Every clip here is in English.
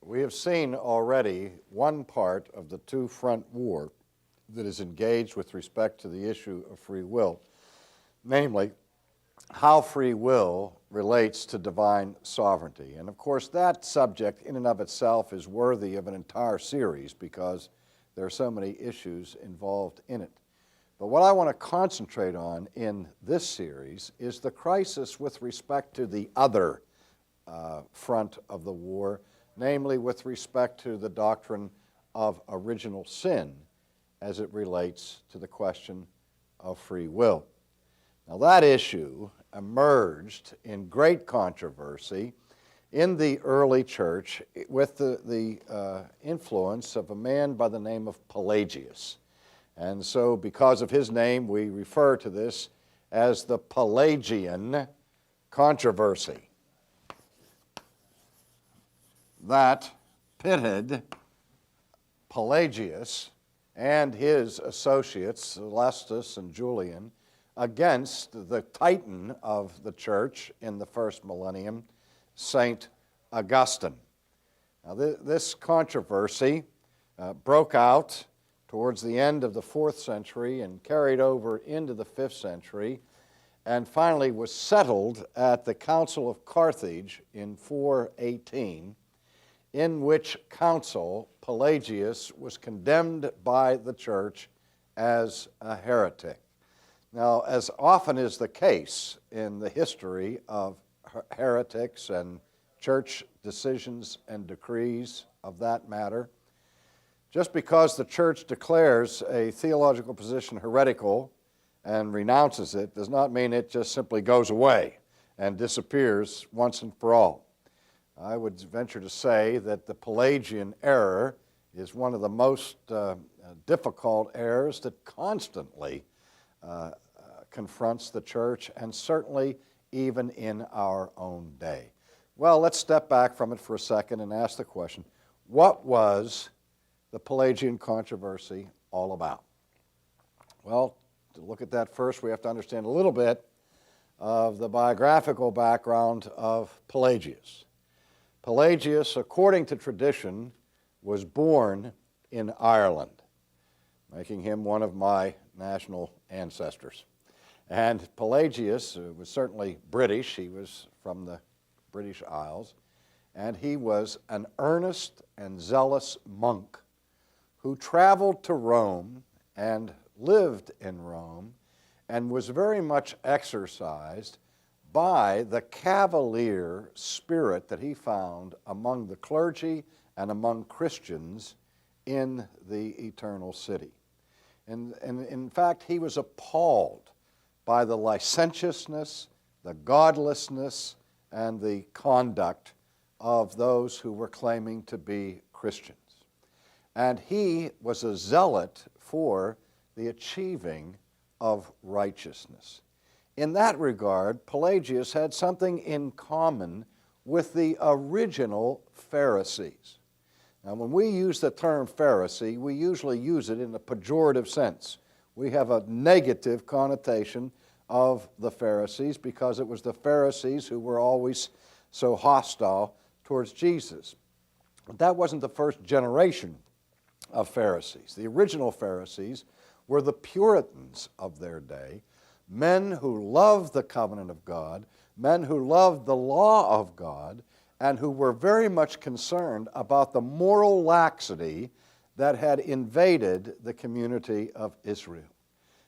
We have seen already one part of the two-front war that is engaged with respect to the issue of free will, namely, how free will relates to divine sovereignty. And of course, that subject in and of itself is worthy of an entire series because there are so many issues involved in it. But what I want to concentrate on in this series is the crisis with respect to the other front of the war, namely with respect to the doctrine of original sin as it relates to the question of free will. Now that issue emerged in great controversy in the early church with the influence of a man by the name of Pelagius. And so because of his name, we refer to this as the Pelagian Controversy. That pitted Pelagius and his associates, Celestus and Julian, against the titan of the church in the first millennium, St. Augustine. Now, this controversy broke out towards the end of the 4th century and carried over into the 5th century, and finally was settled at the Council of Carthage in 418, in which council Pelagius was condemned by the church as a heretic. Now, as often is the case in the history of heretics and church decisions and decrees of that matter, just because the church declares a theological position heretical and renounces it does not mean it just simply goes away and disappears once and for all. I would venture to say that the Pelagian error is one of the most difficult errors that constantly confronts the church, and certainly even in our own day. Well, let's step back from it for a second and ask the question, what was the Pelagian controversy all about? Well, to look at that first, we have to understand a little bit of the biographical background of Pelagius. Pelagius, according to tradition, was born in Ireland, making him one of my national ancestors. And Pelagius was certainly British. He was from the British Isles, and he was an earnest and zealous monk who traveled to Rome and lived in Rome and was very much exercised by the cavalier spirit that he found among the clergy and among Christians in the eternal city. And in fact, he was appalled by the licentiousness, the godlessness, and the conduct of those who were claiming to be Christians. And he was a zealot for the achieving of righteousness. In that regard, Pelagius had something in common with the original Pharisees. Now, when we use the term Pharisee, we usually use it in a pejorative sense. We have a negative connotation of the Pharisees because it was the Pharisees who were always so hostile towards Jesus. But that wasn't the first generation of Pharisees. The original Pharisees were the Puritans of their day, men who loved the covenant of God, men who loved the law of God, and who were very much concerned about the moral laxity that had invaded the community of Israel.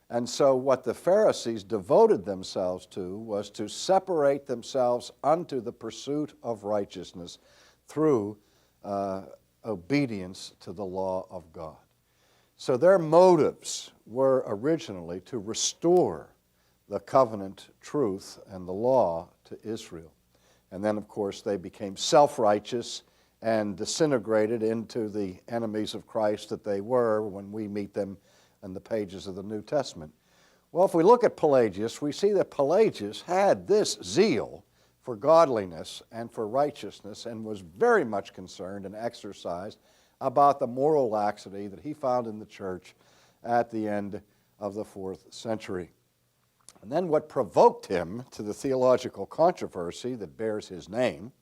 And so what the Pharisees devoted themselves to was to separate themselves unto the pursuit of righteousness through obedience to the law of God. So their motives were originally to restore the covenant truth and the law to Israel. And then, of course, they became self-righteous and disintegrated into the enemies of Christ that they were when we meet them in the pages of the New Testament. Well, if we look at Pelagius, we see that Pelagius had this zeal for godliness and for righteousness and was very much concerned and exercised about the moral laxity that he found in the church at the end of the 4th century. And then what provoked him to the theological controversy that bears his name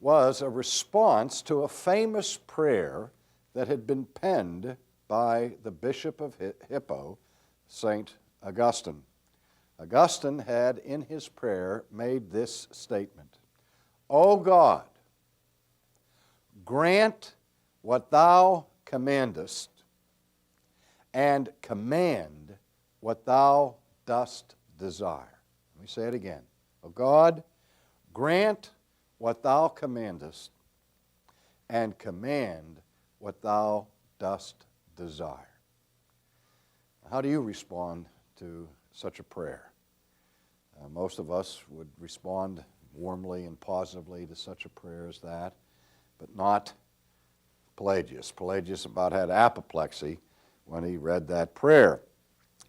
was a response to a famous prayer that had been penned by the Bishop of Hippo, St. Augustine. Augustine had in his prayer made this statement: O God, grant what thou commandest, and command what thou dost desire. Let me say it again. O God, grant what thou commandest, and command what thou dost desire. How do you respond to such a prayer? Most of us would respond warmly and positively to such a prayer as that, but not Pelagius. Pelagius about had apoplexy when he read that prayer.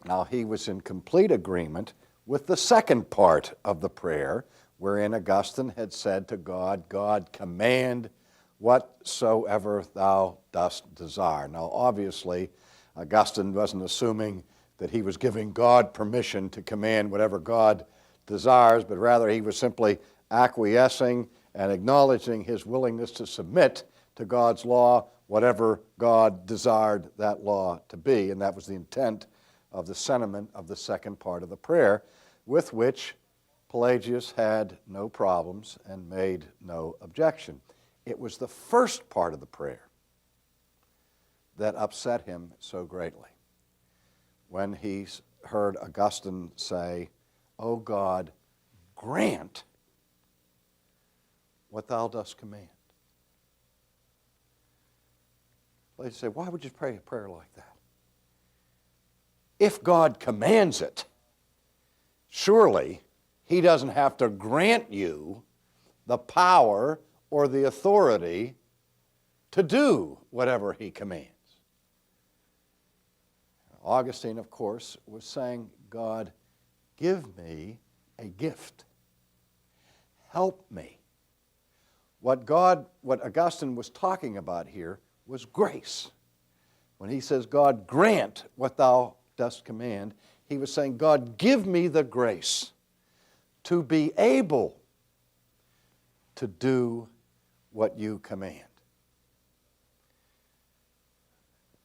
Now, he was in complete agreement with the second part of the prayer, wherein Augustine had said to God, God, command whatsoever thou dost desire. Now, obviously, Augustine wasn't assuming that he was giving God permission to command whatever God desires, but rather he was simply acquiescing and acknowledging his willingness to submit to God's law, whatever God desired that law to be. And that was the intent of the sentiment of the second part of the prayer, with which Pelagius had no problems and made no objection. It was the first part of the prayer that upset him so greatly, when he heard Augustine say, O God, grant what thou dost command. They say, why would you pray a prayer like that? If God commands it, surely he doesn't have to grant you the power or the authority to do whatever he commands. Augustine, of course, was saying, God, give me a gift. Help me. What Augustine was talking about here was grace. When he says, God, grant what thou dost command, he was saying, God, give me the grace to be able to do what you command.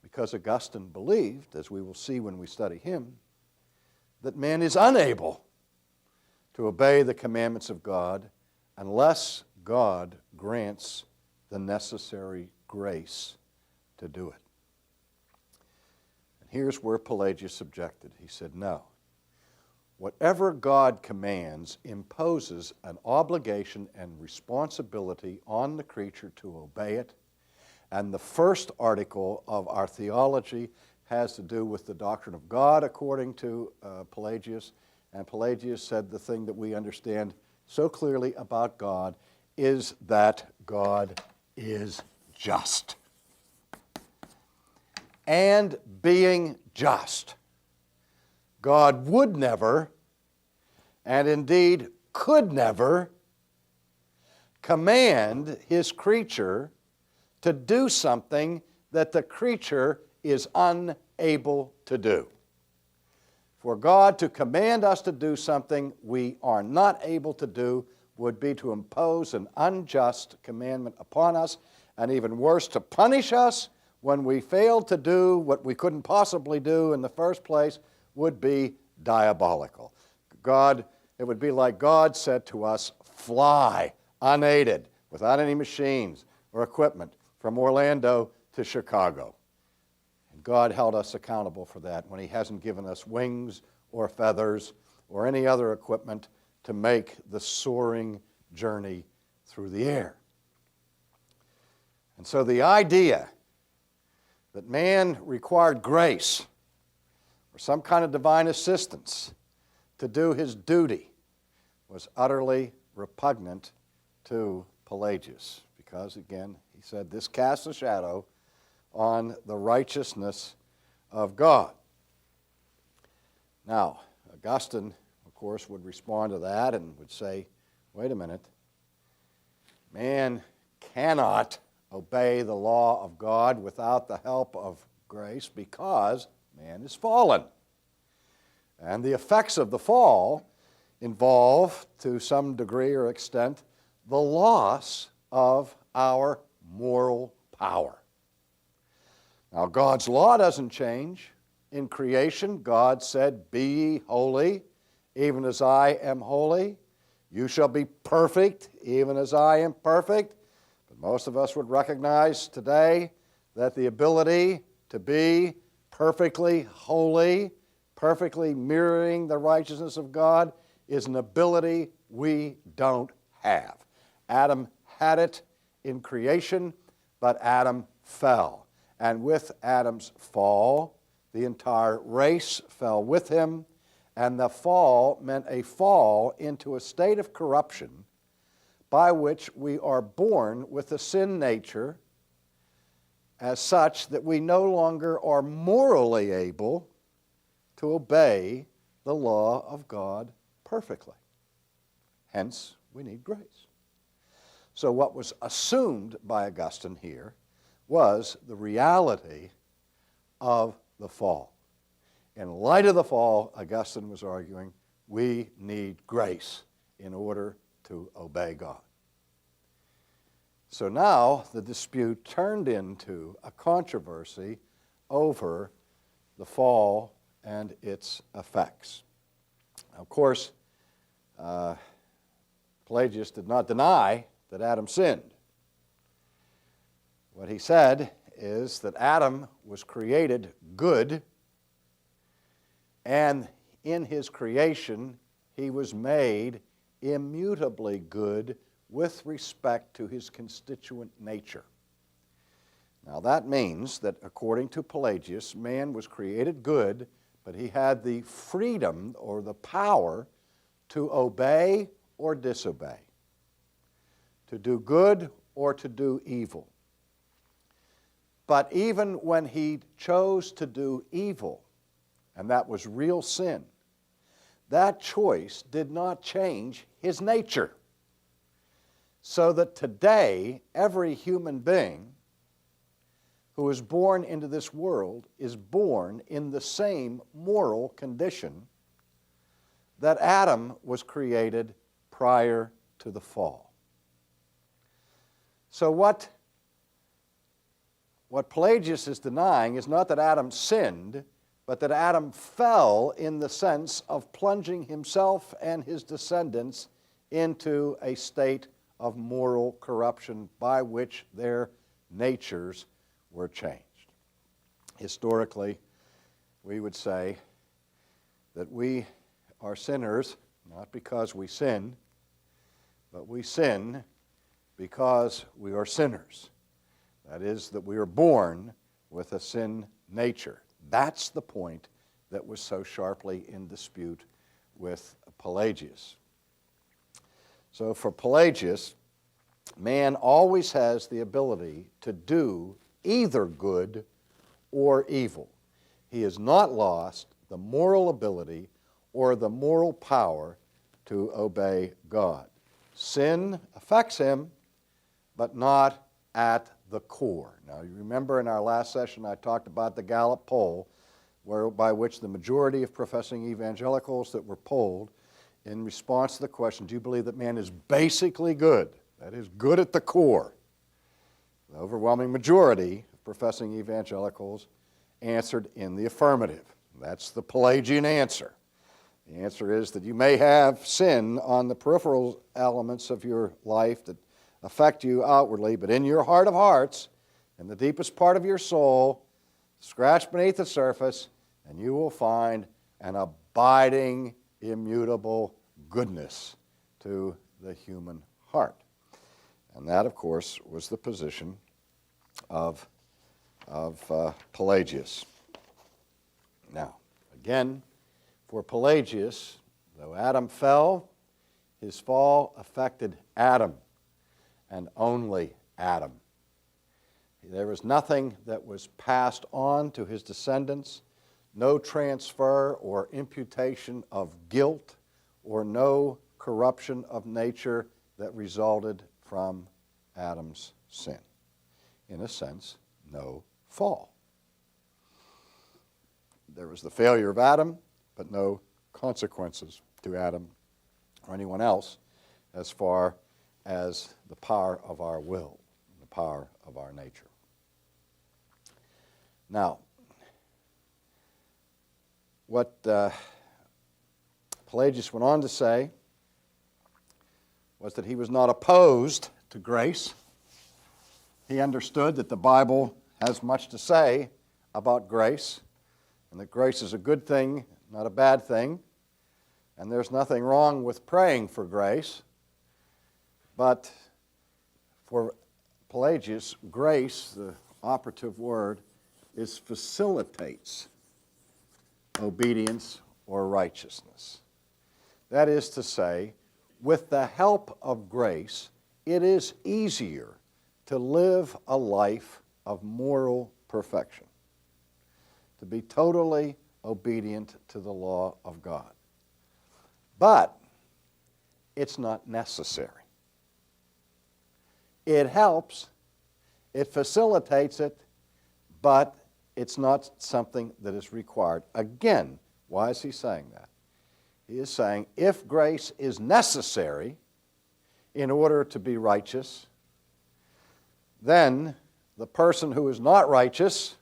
Because Augustine believed, as we will see when we study him, that man is unable to obey the commandments of God unless God grants the necessary grace to do it. And here's where Pelagius objected. He said, no. Whatever God commands imposes an obligation and responsibility on the creature to obey it. And the first article of our theology has to do with the doctrine of God, according to Pelagius. And Pelagius said the thing that we understand so clearly about God is that God is just. And being just, God would never, and indeed could never, command his creature to do something that the creature is unable to do. For God to command us to do something we are not able to do would be to impose an unjust commandment upon us, and even worse, to punish us when we failed to do what we couldn't possibly do in the first place would be diabolical. It would be like God said to us, fly unaided, without any machines or equipment, from Orlando to Chicago. And God held us accountable for that when he hasn't given us wings or feathers or any other equipment to make the soaring journey through the air. And so the idea that man required grace or some kind of divine assistance to do his duty was utterly repugnant to Pelagius, because, again, he said this casts a shadow on the righteousness of God. Now, Augustine, of course, would respond to that and would say, wait a minute, man cannot obey the law of God without the help of grace because man is fallen. And the effects of the fall involve, to some degree or extent, the loss of our moral power. Now, God's law doesn't change. In creation, God said, "Be ye holy, even as I am holy. You shall be perfect, even as I am perfect." But most of us would recognize today that the ability to be perfectly holy, perfectly mirroring the righteousness of God, is an ability we don't have. Adam had it in creation, but Adam fell. And with Adam's fall, the entire race fell with him, and the fall meant a fall into a state of corruption by which we are born with a sin nature as such that we no longer are morally able to obey the law of God perfectly. Hence, we need grace. So what was assumed by Augustine here was the reality of the fall. In light of the fall, Augustine was arguing, we need grace in order to obey God. So now the dispute turned into a controversy over the fall and its effects. Now, of course, Pelagius did not deny that Adam sinned. What he said is that Adam was created good, and in his creation he was made immutably good with respect to his constituent nature. Now that means that according to Pelagius, man was created good, but he had the freedom or the power to obey or disobey, to do good or to do evil. But even when he chose to do evil, and that was real sin, that choice did not change his nature. So that today, every human being who is born into this world is born in the same moral condition that Adam was created prior to the fall. So what Pelagius is denying is not that Adam sinned, but that Adam fell in the sense of plunging himself and his descendants into a state of moral corruption by which their natures were changed. Historically, we would say that we are sinners not because we sin, but we sin because we are sinners. That is, that we are born with a sin nature. That's the point that was so sharply in dispute with Pelagius. So for Pelagius, man always has the ability to do either good or evil. He has not lost the moral ability or the moral power to obey God. Sin affects him, but not at the core. Now, you remember in our last session I talked about the Gallup poll, by which the majority of professing evangelicals that were polled in response to the question, do you believe that man is basically good? That is, good at the core. The overwhelming majority of professing evangelicals answered in the affirmative. That's the Pelagian answer. The answer is that you may have sin on the peripheral elements of your life that affect you outwardly, but in your heart of hearts, in the deepest part of your soul, scratch beneath the surface, and you will find an abiding, immutable goodness to the human heart. And that, of course, was the position of Pelagius. Now, again, for Pelagius, though Adam fell, his fall affected Adam and only Adam. There was nothing that was passed on to his descendants, no transfer or imputation of guilt, or no corruption of nature that resulted from Adam's sin. In a sense, no fall. There was the failure of Adam, but no consequences to Adam or anyone else as far as the power of our will, the power of our nature. Now, what Pelagius went on to say was that he was not opposed to grace. He understood that the Bible has much to say about grace, and that grace is a good thing, not a bad thing, and there's nothing wrong with praying for grace. But for Pelagius, grace, the operative word, is facilitates obedience or righteousness. That is to say, with the help of grace, it is easier to live a life of moral perfection, to be totally obedient to the law of God. But it's not necessary. It helps, it facilitates it, but it's not something that is required. Again, why is he saying that? He is saying if grace is necessary in order to be righteous, then the person who is not righteous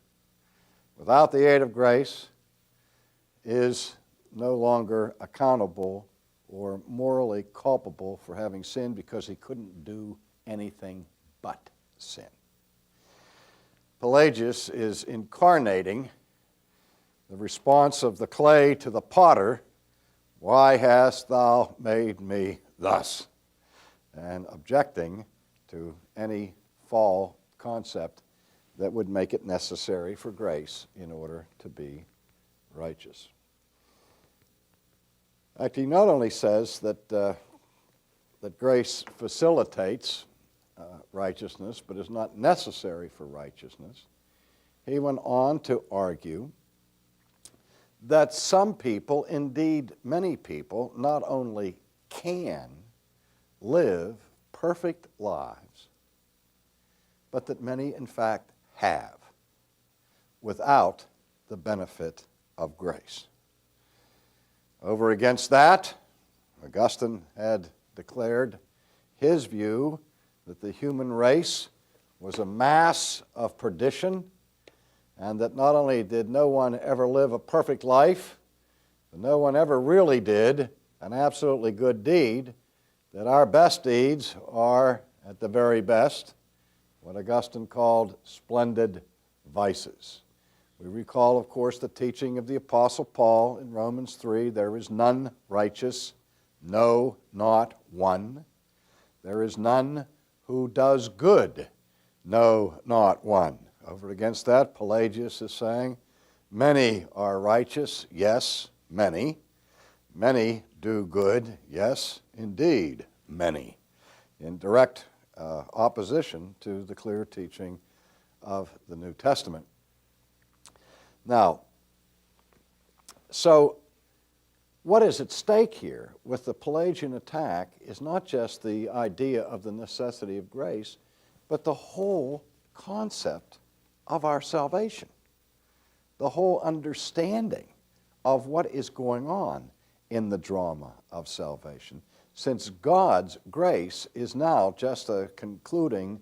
without the aid of grace is no longer accountable or morally culpable for having sinned because he couldn't do anything but sin. Pelagius is incarnating the response of the clay to the potter, "Why hast thou made me thus?" and objecting to any false concept that would make it necessary for grace in order to be righteous. In fact, he not only says that grace facilitates righteousness, but is not necessary for righteousness. He went on to argue that some people, indeed many people, not only can live perfect lives, but that many, in fact, have, without the benefit of grace. Over against that, Augustine had declared his view that the human race was a mass of perdition, and that not only did no one ever live a perfect life, but no one ever really did an absolutely good deed, that our best deeds are, at the very best, what Augustine called splendid vices. We recall, of course, the teaching of the Apostle Paul in Romans 3, "There is none righteous, no, not one. There is none who does good, no, not one." Over against that, Pelagius is saying, many are righteous, yes, many. Many do good, yes, indeed, many. In direct opposition to the clear teaching of the New Testament. Now, so what is at stake here with the Pelagian attack is not just the idea of the necessity of grace, but the whole concept of our salvation, the whole understanding of what is going on in the drama of salvation, since God's grace is now just a concluding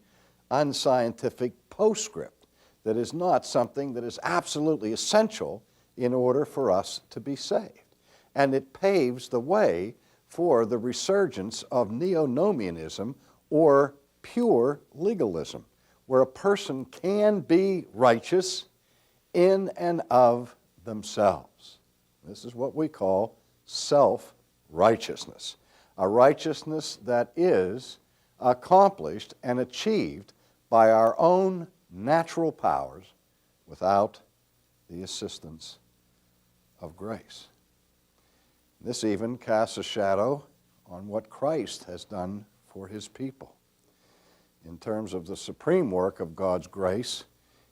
unscientific postscript that is not something that is absolutely essential in order for us to be saved. And it paves the way for the resurgence of neo-nomianism or pure legalism, where a person can be righteous in and of themselves. This is what we call self-righteousness, a righteousness that is accomplished and achieved by our own natural powers without the assistance of grace. This even casts a shadow on what Christ has done for his people. In terms of the supreme work of God's grace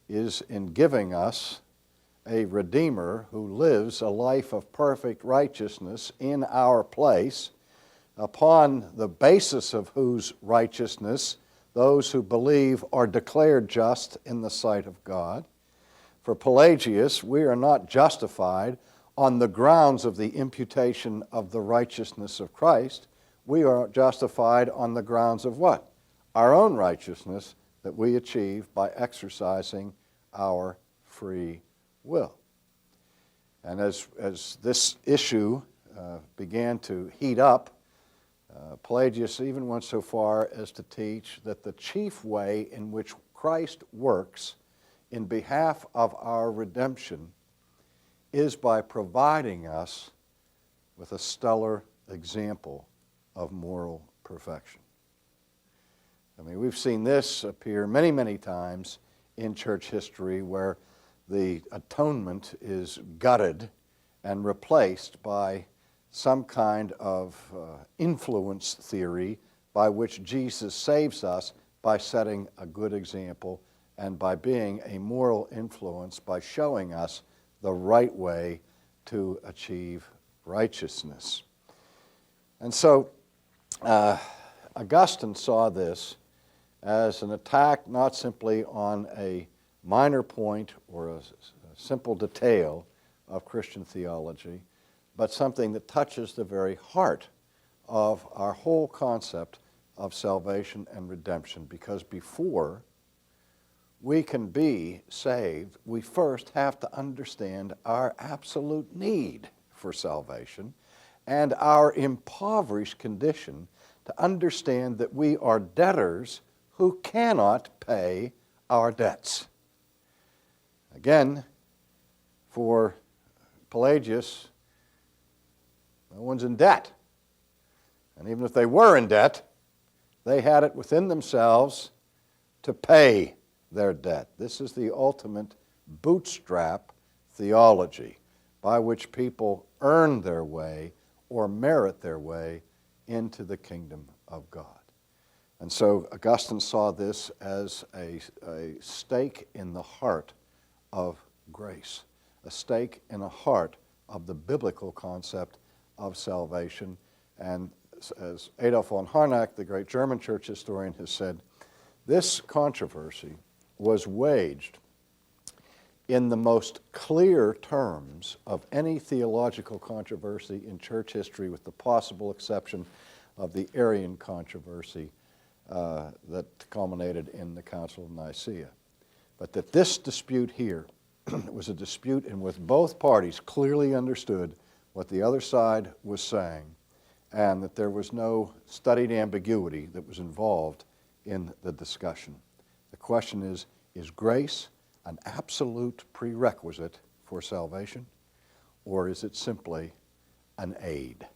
is in giving us a Redeemer who lives a life of perfect righteousness in our place, upon the basis of whose righteousness those who believe are declared just in the sight of God. For Pelagius, we are not justified on the grounds of the imputation of the righteousness of Christ. we are justified on the grounds of what? Our own righteousness that we achieve by exercising our free will. And as this issue began to heat up, Pelagius even went so far as to teach that the chief way in which Christ works in behalf of our redemption is by providing us with a stellar example of moral perfection. I mean, we've seen this appear many, many times in church history where the atonement is gutted and replaced by some kind of influence theory by which Jesus saves us by setting a good example and by being a moral influence by showing us the right way to achieve righteousness. And so Augustine saw this as an attack not simply on a minor point or a simple detail of Christian theology, but something that touches the very heart of our whole concept of salvation and redemption. Because before we can be saved, we first have to understand our absolute need for salvation and our impoverished condition to understand that we are debtors who cannot pay our debts. Again, for Pelagius, no one's in debt. And even if they were in debt, they had it within themselves to pay their debt. This is the ultimate bootstrap theology by which people earn their way or merit their way into the kingdom of God. And so Augustine saw this as a stake in the heart of grace, a stake in the heart of the biblical concept of salvation. And as Adolf von Harnack, the great German church historian, has said, this controversy was waged in the most clear terms of any theological controversy in church history, with the possible exception of the Arian controversy that culminated in the Council of Nicaea. But that this dispute here was a dispute in which both parties clearly understood what the other side was saying, and that there was no studied ambiguity that was involved in the discussion. The question is grace an absolute prerequisite for salvation, or is it simply an aid?